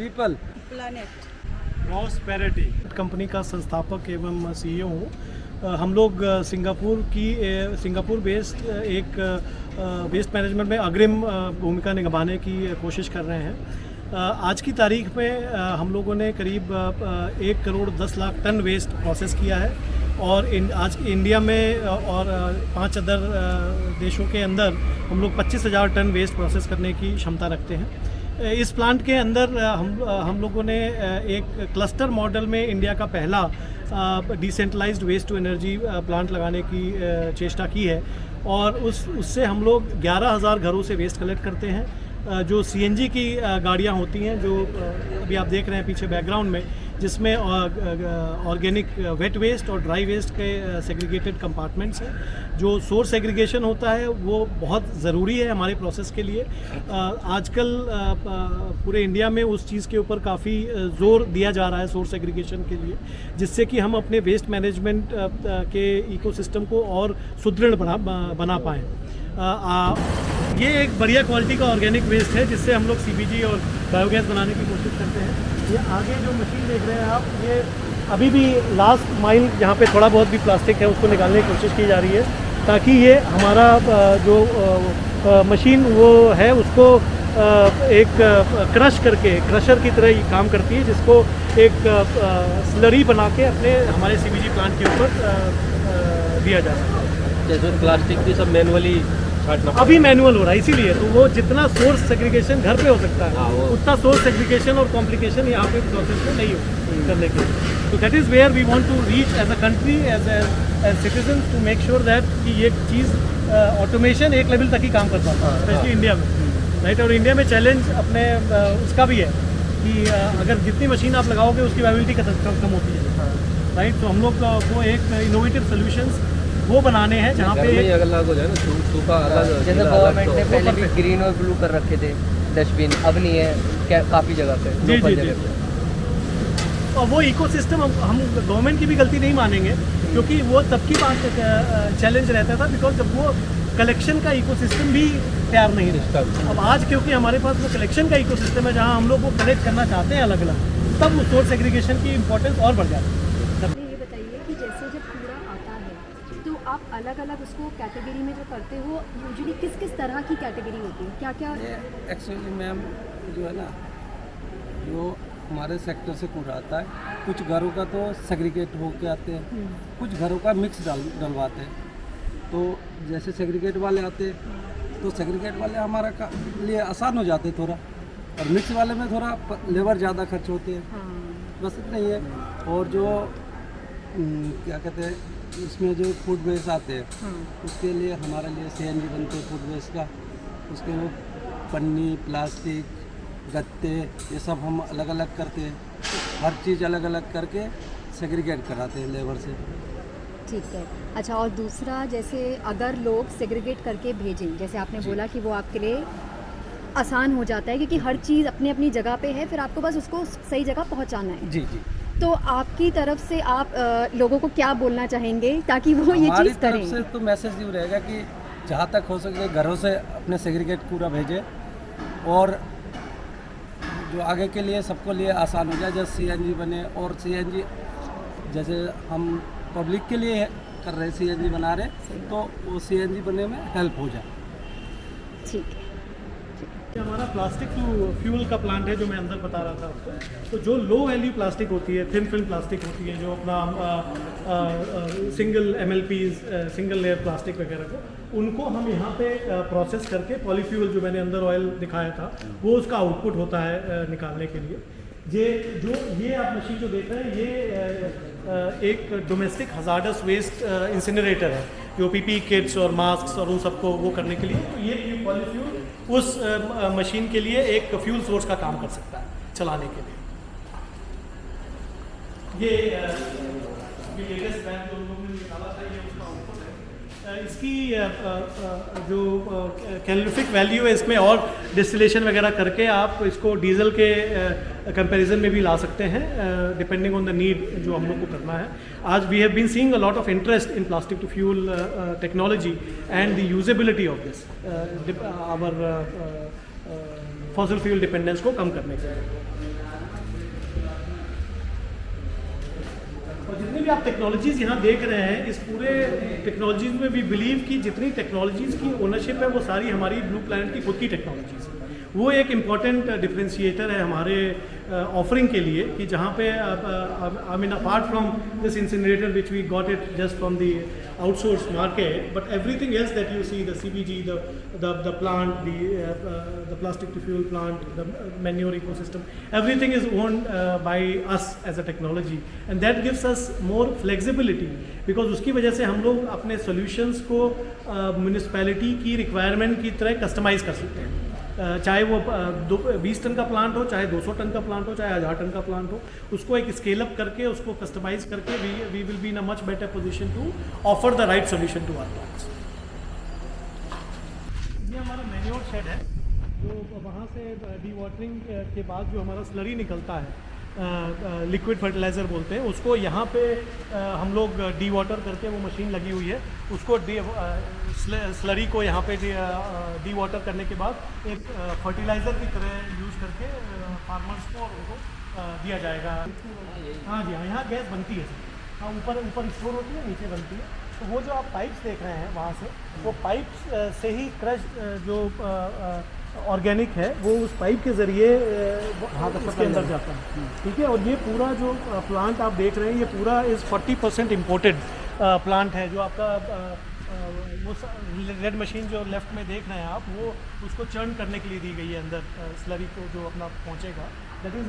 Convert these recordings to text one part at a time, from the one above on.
People planet prosperity company का संस्थापक एवं सीईओ हूँ। हम लोग सिंगापुर बेस्ड एक वेस्ट मैनेजमेंट में अग्रिम भूमिका निभाने की कोशिश कर रहे हैं। आज की तारीख में हम लोगों ने करीब 1 crore 10 lakh ton waste process किया है और आज इंडिया में और 5 अदर देशों के अंदर हम लोग 25,000 टन वेस्ट प्रोसेस करने की क्षमता रखते हैं। इस प्लांट के अंदर हम लोगों ने एक क्लस्टर मॉडल में इंडिया का पहला decentralised waste to energy plant लगाने की चेष्टा की है और उससे हम लोग 11,000 घरों से वेस्ट कलेक्ट करते हैं। जो सीएनजी की गाड़ियां होती हैं, जो अभी आप देख रहे हैं पीछे बैकग्राउंड में, जिसमें ऑर्गेनिक वेट वेस्ट और ड्राई वेस्ट के सेग्रीगेटेड कंपार्टमेंट्स हैं। जो सोर्स सेग्रीगेशन होता है वो बहुत ज़रूरी है हमारे प्रोसेस के लिए। आजकल पूरे इंडिया में उस चीज़ के ऊपर काफ़ी ज़ोर दिया जा रहा है सोर्स सेग्रीगेशन के लिए, जिससे कि हम अपने वेस्ट मैनेजमेंट के इकोसिस्टम को और सुदृढ़ बना पाएँ। ये एक बढ़िया क्वालिटी का ऑर्गेनिक वेस्ट है जिससे हम लोग सीबीजी और बायोगैस बनाने की कोशिश करते हैं। ये आगे जो मशीन देख रहे हैं आप, ये अभी भी लास्ट माइल जहाँ पे थोड़ा बहुत भी प्लास्टिक है उसको निकालने की कोशिश की जा रही है, ताकि ये हमारा जो मशीन वो है उसको एक क्रश करके क्रशर की तरह ही काम करती है, जिसको एक स्लरी बना के हमारे सीबीजी प्लांट के ऊपर दिया जा सकता है। जैसे प्लास्टिक भी सब मैनुअली अभी मैनुअल हो रहा है, इसीलिए तो वो जितना सोर्स सेग्रीगेशन घर पे हो सकता है उतना सोर्स सेग्रीगेशन और कॉम्प्लिकेशन यहाँ पे प्रोसेस में नहीं हो करने के लिए। तो that is where we want to reach as a country, as citizen, to make sure that कि ये चीज़ ऑटोमेशन एक लेवल तक ही काम कर पाता है, स्पेशली इंडिया में, राइट। और इंडिया में चैलेंज अपने उसका भी है कि अगर जितनी मशीन आप लगाओगे उसकी वायबिलिटी कम होती है, राइट। तो हम लोग वो एक इनोवेटिव सोल्यूशंस वो बनाने हैं जहाँ पे अलग हो जाए ना, सूखा अलग। जैसे गवर्नमेंट ने पहले भी ग्रीन और ब्लू कर रखे थे डस्टबिन, अब नहीं है काफ़ी जगह पे। जी। और वो इकोसिस्टम हम गवर्नमेंट की भी गलती नहीं मानेंगे, क्योंकि वो तब की बात चैलेंज रहता था बिकॉज जब वो कलेक्शन का इकोसिस्टम भी तैयार नहीं रहता। अब आज क्योंकि हमारे पास वो कलेक्शन का इकोसिस्टम है जहाँ हम लोग वो कलेक्ट करना चाहते हैं अलग अलग, तब वो सोर्स सेग्रीगेशन की इम्पोर्टेंस और बढ़ जाती है। ये बताइए कि जैसे जब कूड़ा आता है तो आप अलग अलग उसको कैटेगरी में जो करते हो, यूजुअली किस किस तरह की कैटेगरी होती है, क्या क्या? एक्चुअली मैम जो है ना, जो हमारे सेक्टर से कूड़ा आता है, कुछ घरों का तो सेग्रीगेट होके आते हैं, कुछ घरों का मिक्स डलवाते हैं। तो जैसे सेग्रीगेट वाले आते तो सेग्रीगेट वाले हमारा लिए आसान हो जाते थोड़ा, और मिक्स वाले में थोड़ा लेबर ज़्यादा खर्च होते हैं, बस इतना ही है। और जो क्या कहते हैं, इसमें जो फूड वेस्ट आते हैं उसके लिए हमारे लिए सीएनजी बनते हैं फूड वेस्ट का, उसके लिए पन्नी, प्लास्टिक, गत्ते, ये सब हम अलग अलग करते हैं। हर चीज़ अलग अलग करके सेग्रीगेट कराते हैं लेबर से। ठीक है। अच्छा, और दूसरा, जैसे अगर लोग सेग्रीगेट करके भेजें, जैसे आपने बोला कि वो आपके लिए आसान हो जाता है क्योंकि हर चीज़ अपनी अपनी जगह पे है, फिर आपको बस उसको सही जगह पहुंचाना है। जी। तो आपकी तरफ से आप लोगों को क्या बोलना चाहेंगे ताकि वो ये चीज़ करें? हमारी तरफ से तो मैसेज यूँ रहेगा कि जहाँ तक हो सके घरों से अपने सेग्रीगेट कूड़ा भेजें, और जो आगे के लिए सबको लिए आसान हो जाए। जैसे सीएनजी बने, और सीएनजी जैसे हम पब्लिक के लिए कर रहे हैं, सीएनजी बना रहे, तो वो सीएनजी बनने में हेल्प हो जाए। ठीक है। ये हमारा प्लास्टिक टू फ्यूल का प्लांट है जो मैं अंदर बता रहा था आपको। तो जो लो वैल्यू प्लास्टिक होती है, थिन फिल्म प्लास्टिक होती है, जो अपना single MLPs, single layer plastic वगैरह को, उनको हम यहाँ पे प्रोसेस करके पॉलीफ्यूल, जो मैंने अंदर ऑयल दिखाया था, वो उसका आउटपुट होता है निकालने के लिए। ये आप मशीन जो देख रहे हैं, ये एक डोमेस्टिक हजार्डस वेस्ट इंसिनरेटर है, जो PPE किट्स और मास्क और उन सबको वो करने के लिए। तो ये पॉलीफ्यूल उस मशीन के लिए एक फ्यूल सोर्स का काम कर सकता है चलाने के लिए। ये लेटेस्ट बैच जो लोगों ने निकाला था, ये उसका आउटपुट है। इसकी जो कैलोरीफिक वैल्यू है, इसमें और डिस्टिलेशन वगैरह करके आप इसको डीजल के कंपैरिजन में भी ला सकते हैं, डिपेंडिंग ऑन द नीड जो हम लोग को करना है। आज we have been seeing a lot of interest in plastic to fuel technology and the usability of this our fossil fuel dependence को कम करने के लिए। और जितनी भी आप टेक्नोलॉजीज़ यहाँ देख रहे हैं, इस पूरे टेक्नोलॉजीज़ में भी बिलीव कि जितनी टेक्नोलॉजीज़ की ओनरशिप है वो सारी हमारी ब्लू प्लैनेट की खुद की टेक्नोलॉजीज़ है। वो एक इम्पॉर्टेंट डिफरेंशिएटर है हमारे ऑफरिंग के लिए कि जहाँ पे I mean apart from this incinerator which we got it just from the outsourced market, but everything else that you see, the CBG, the plant, the plastic to fuel plant, the manure ecosystem, everything is owned by us as a technology, and that gives us more flexibility because उसकी वजह से हम लोग अपने solutions को municipality की requirement की तरह कस्टमाइज़ कर सकते हैं। चाहे वो 20 टन का प्लांट हो, चाहे 200 टन का प्लांट हो, चाहे 1000 टन का प्लांट हो, उसको एक स्केल अप करके उसको कस्टमाइज करके we will be in a much better position to offer the right solution to our clients. ये हमारा मैन्योर शेड है, जो वहाँ से डी वाटरिंग के बाद जो हमारा स्लरी निकलता है, लिक्विड फर्टिलाइज़र बोलते हैं उसको, यहाँ पे हम लोग डी वाटर करके, वो मशीन लगी हुई है, उसको स्लरी को यहाँ पे डी वाटर करने के बाद एक फर्टिलाइज़र की तरह यूज़ करके फार्मर्स को उनको दिया जाएगा। हाँ जी हाँ, यहाँ गैस बनती है सर। हाँ, ऊपर स्टोर होती है, नीचे बनती है। तो वो जो आप पाइप्स देख रहे हैं वहाँ से, वो पाइप्स से ही क्रश जो ऑर्गेनिक है वो उस पाइप के ज़रिए उसके अंदर जाता है, ठीक है। और ये पूरा जो प्लांट आप देख रहे हैं, ये पूरा इज़ 40% इम्पोर्टेड प्लांट है। जो आपका वो रेड मशीन जो लेफ्ट में देख रहे हैं आप, वो उसको चर्न करने के लिए दी गई है अंदर स्लरी को जो अपना पहुंचेगा। That is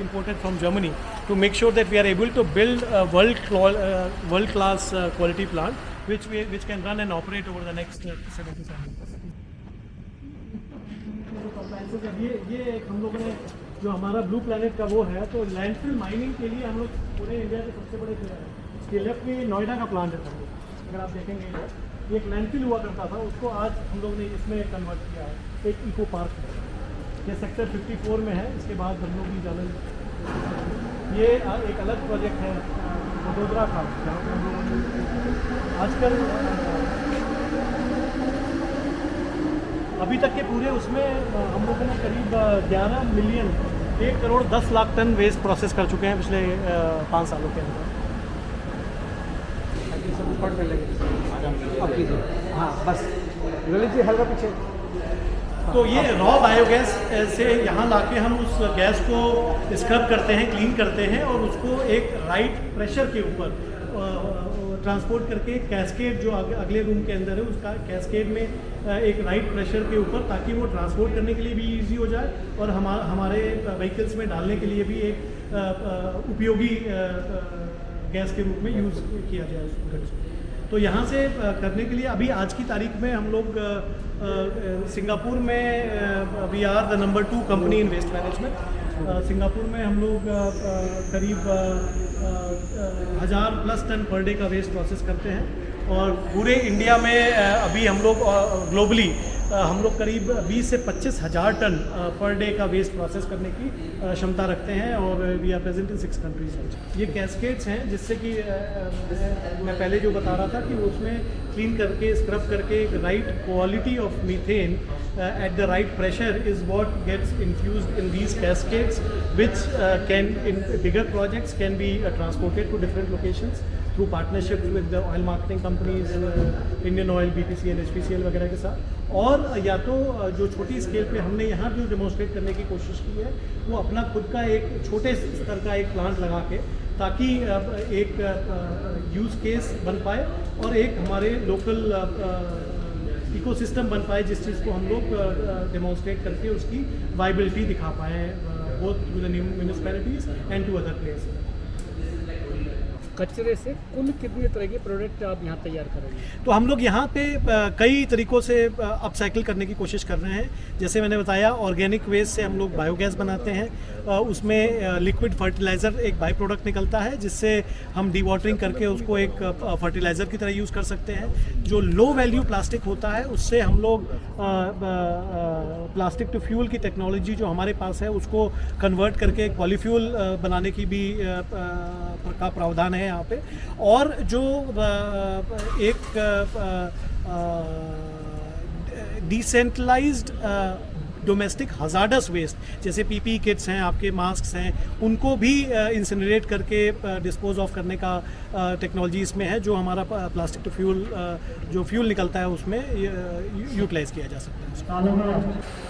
imported from Germany to make sure that we are able to build world class quality plant which can run and operate over the next 7 to 7 years। ये एक हम लोगों ने जो हमारा ब्लू प्लैनेट का वो है, तो लैंडफिल माइनिंग के लिए हम लोग पूरे इंडिया के सबसे बड़े ये लेफ्ट में नोएडा का प्लांट है सर। अगर आप देखेंगे ये एक लैंडफिल हुआ करता था, उसको आज हम लोग ने इसमें कन्वर्ट किया है, एक इको पार्क है। ये सेक्टर 54 में है। इसके बाद हम लोग भी जाने, ये एक अलग प्रोजेक्ट है वडोदरा का, जहाँ पर हम लोगों ने आजकल अभी तक के पूरे उसमें हम लोगों ने करीब 11 million 1 crore 10 lakh ton waste process कर चुके हैं पिछले 5 सालों के अंदर। हाँ बस ललित जी हल्का पीछे। तो ये रॉ बायोगैस से यहाँ लाके हम उस गैस को स्क्रब करते हैं, क्लीन करते हैं और उसको एक राइट प्रेशर के ऊपर ट्रांसपोर्ट करके कैस्केड जो अगले रूम के अंदर है, उसका कैस्केड में एक राइट प्रेशर के ऊपर, ताकि वो ट्रांसपोर्ट करने के लिए भी इजी हो जाए और हमारे व्हीकल्स में डालने के लिए भी एक उपयोगी गैस के रूप में यूज़ किया जाए उसको। तो यहाँ से करने के लिए अभी आज की तारीख में हम लोग सिंगापुर में we are the number 2 company in waste management. Singapore में हम लोग करीब 1000+ टन पर डे का वेस्ट प्रोसेस करते हैं और पूरे इंडिया में अभी हम लोग ग्लोबली हम लोग करीब 20 से 25 हज़ार टन पर डे का वेस्ट प्रोसेस करने की क्षमता रखते हैं और we are present in 6 countries. ये कैस्केड्स हैं जिससे कि मैं पहले जो बता रहा था कि उसमें क्लीन करके स्क्रब करके right quality of methane at the right pressure is what gets infused in these cascades, which can in bigger projects can be transported to different locations through partnerships with the oil marketing companies, Indian Oil, BPCL, HPCL वगैरह के साथ। और या तो जो छोटी scale पे हमने यहाँ जो डेमोन्स्ट्रेट करने की कोशिश की है, वो अपना खुद का एक छोटे स्तर का एक प्लांट लगा के, ताकि एक यूज़ केस बन पाए और एक हमारे लोकल इकोसिस्टम बन पाए, जिस चीज़ को हम लोग डेमोन्स्ट्रेट करके उसकी वाइबिलिटी दिखा पाएँ both to the municipalities and to other places. कचरे से कुल कितने तरह के प्रोडक्ट आप यहाँ तैयार करेंगे? तो हम लोग यहाँ पे कई तरीक़ों से अपसाइकिल करने की कोशिश कर रहे हैं। जैसे मैंने बताया, ऑर्गेनिक वेस्ट से हम लोग बायोगैस बनाते हैं, उसमें लिक्विड फर्टिलाइज़र एक बाई प्रोडक्ट निकलता है, जिससे हम डी वाटरिंग करके उसको एक फर्टिलाइज़र की तरह यूज़ कर सकते हैं। जो लो वैल्यू प्लास्टिक होता है, उससे हम लोग प्लास्टिक टू फ्यूल की टेक्नोलॉजी जो हमारे पास है उसको कन्वर्ट करके पॉलीफ्यूल बनाने की भी का प्रावधान है यहाँ पे। और जो डिसेंट्रलाइज्ड डोमेस्टिक हजार्डस वेस्ट जैसे पीपी किट्स हैं, आपके मास्क हैं, उनको भी इंसिनरेट करके डिस्पोज ऑफ करने का टेक्नोलॉजी इसमें है, जो हमारा प्लास्टिक टू फ्यूल जो फ्यूल निकलता है उसमें यूटिलाइज किया जा सकता है।